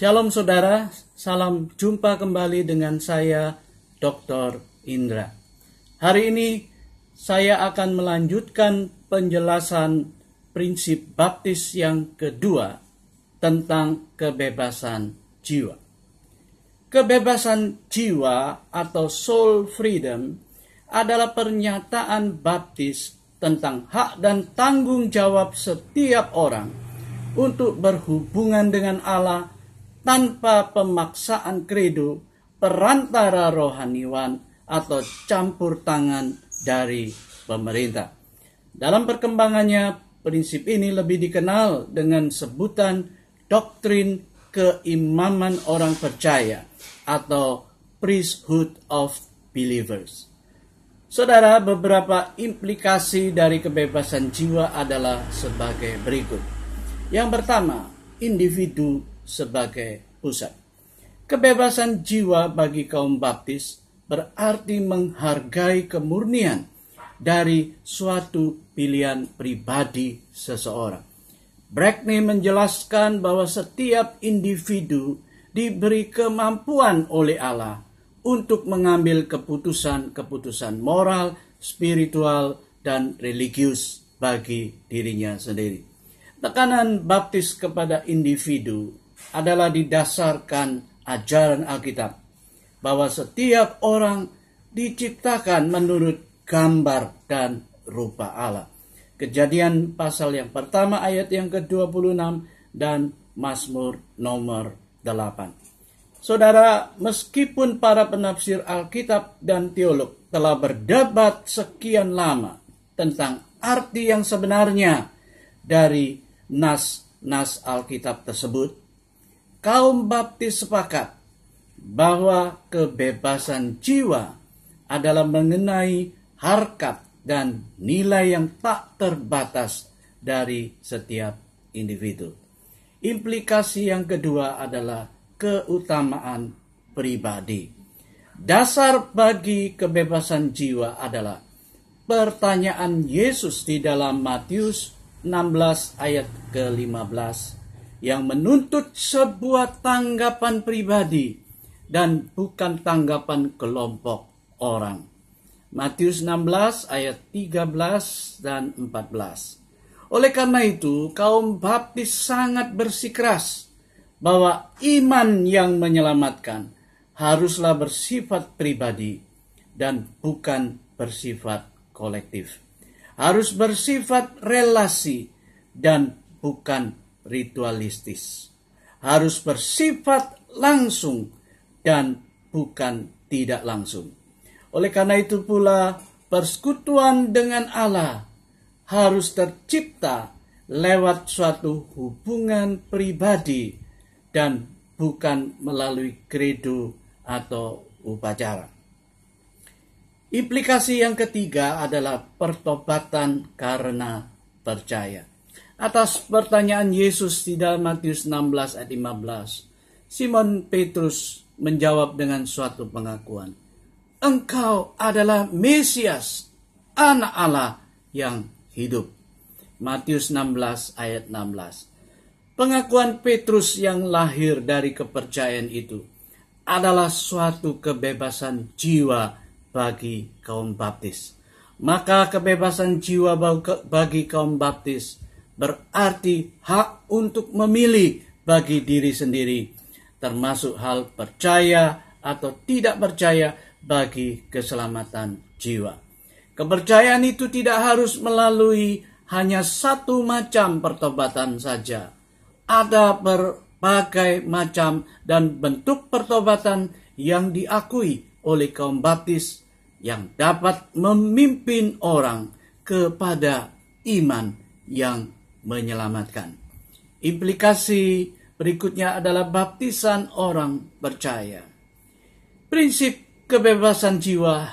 Shalom saudara, salam jumpa kembali dengan saya Dr. Indra. Hari ini saya akan melanjutkan penjelasan prinsip baptis yang kedua tentang kebebasan jiwa. Kebebasan jiwa atau soul freedom adalah pernyataan baptis tentang hak dan tanggung jawab setiap orang untuk berhubungan dengan Allah tanpa pemaksaan kredo, perantara rohaniwan, atau campur tangan dari pemerintah. Dalam perkembangannya, prinsip ini lebih dikenal dengan sebutan doktrin keimaman orang percaya atau priesthood of believers. Saudara, beberapa implikasi dari kebebasan jiwa adalah sebagai berikut. Yang pertama, individu sebagai pusat. Kebebasan jiwa bagi kaum baptis berarti menghargai kemurnian dari suatu pilihan pribadi seseorang. Brackney menjelaskan bahwa setiap individu diberi kemampuan oleh Allah untuk mengambil keputusan-keputusan moral, spiritual, dan religius bagi dirinya sendiri. Tekanan baptis kepada individu adalah didasarkan ajaran Alkitab bahwa setiap orang diciptakan menurut gambar dan rupa Allah. Kejadian pasal yang pertama ayat yang ke-26 dan Mazmur nomor 8. Saudara, meskipun para penafsir Alkitab dan teolog telah berdebat sekian lama tentang arti yang sebenarnya dari nas Alkitab tersebut, kaum baptis sepakat bahwa kebebasan jiwa adalah mengenai harkat dan nilai yang tak terbatas dari setiap individu. Implikasi yang kedua adalah keutamaan pribadi. Dasar bagi kebebasan jiwa adalah pertanyaan Yesus di dalam Matius 16 ayat ke-15 yang menuntut sebuah tanggapan pribadi dan bukan tanggapan kelompok orang. Matius 16 ayat 13 dan 14. Oleh karena itu, kaum baptis sangat bersikeras bahwa iman yang menyelamatkan haruslah bersifat pribadi dan bukan bersifat kolektif. Harus bersifat relasi dan bukan ritualistis. Harus bersifat langsung dan bukan tidak langsung. Oleh karena itu pula, persekutuan dengan Allah harus tercipta lewat suatu hubungan pribadi dan bukan melalui kredo atau upacara. Implikasi yang ketiga adalah pertobatan karena percaya. Atas pertanyaan Yesus di dalam Matius 16 ayat 15, Simon Petrus menjawab dengan suatu pengakuan. Engkau adalah Mesias, anak Allah yang hidup. Matius 16 ayat 16. Pengakuan Petrus yang lahir dari kepercayaan itu adalah suatu kebebasan jiwa bagi kaum baptis. Maka kebebasan jiwa bagi kaum baptis berarti hak untuk memilih bagi diri sendiri, termasuk hal percaya atau tidak percaya bagi keselamatan jiwa. Kepercayaan itu tidak harus melalui hanya satu macam pertobatan saja. Ada berbagai macam dan bentuk pertobatan yang diakui oleh kaum baptis yang dapat memimpin orang kepada iman yang menyelamatkan. Implikasi berikutnya adalah baptisan orang percaya. Prinsip kebebasan jiwa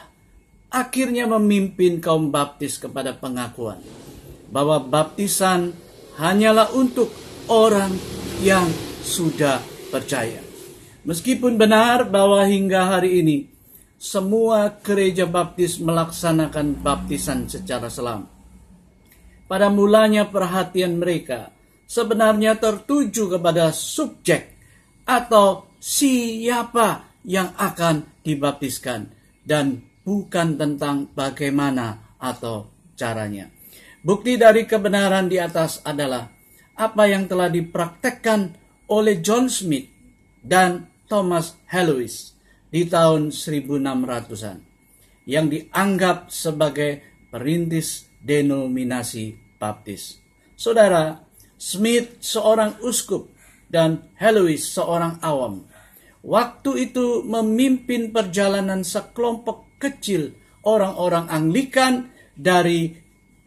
akhirnya memimpin kaum baptis kepada pengakuan bahwa baptisan hanyalah untuk orang yang sudah percaya. Meskipun benar bahwa hingga hari ini semua gereja baptis melaksanakan baptisan secara selam, pada mulanya perhatian mereka sebenarnya tertuju kepada subjek atau siapa yang akan dibaptiskan, dan bukan tentang bagaimana atau caranya. Bukti dari kebenaran di atas adalah apa yang telah dipraktekkan oleh John Smith dan Thomas Helwys di tahun 1600-an, yang dianggap sebagai perintis denominasi baptis. Saudara, Smith seorang uskup dan Helwys seorang awam. Waktu itu memimpin perjalanan sekelompok kecil orang-orang Anglikan dari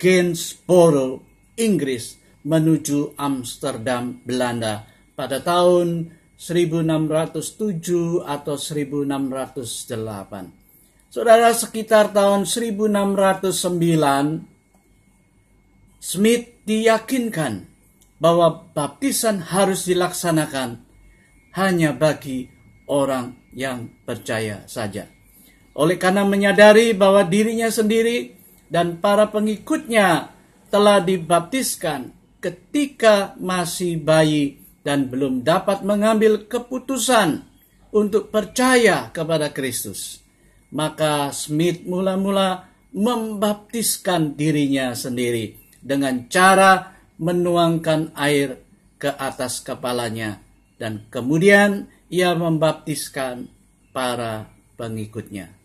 Gainsborough, Inggris, menuju Amsterdam, Belanda pada tahun 1607 atau 1608. Saudara, sekitar tahun 1609, Smith diyakinkan bahwa baptisan harus dilaksanakan hanya bagi orang yang percaya saja. Oleh karena menyadari bahwa dirinya sendiri dan para pengikutnya telah dibaptiskan ketika masih bayi dan belum dapat mengambil keputusan untuk percaya kepada Kristus, maka Smith mula-mula membaptiskan dirinya sendiri dengan cara menuangkan air ke atas kepalanya, dan kemudian ia membaptiskan para pengikutnya.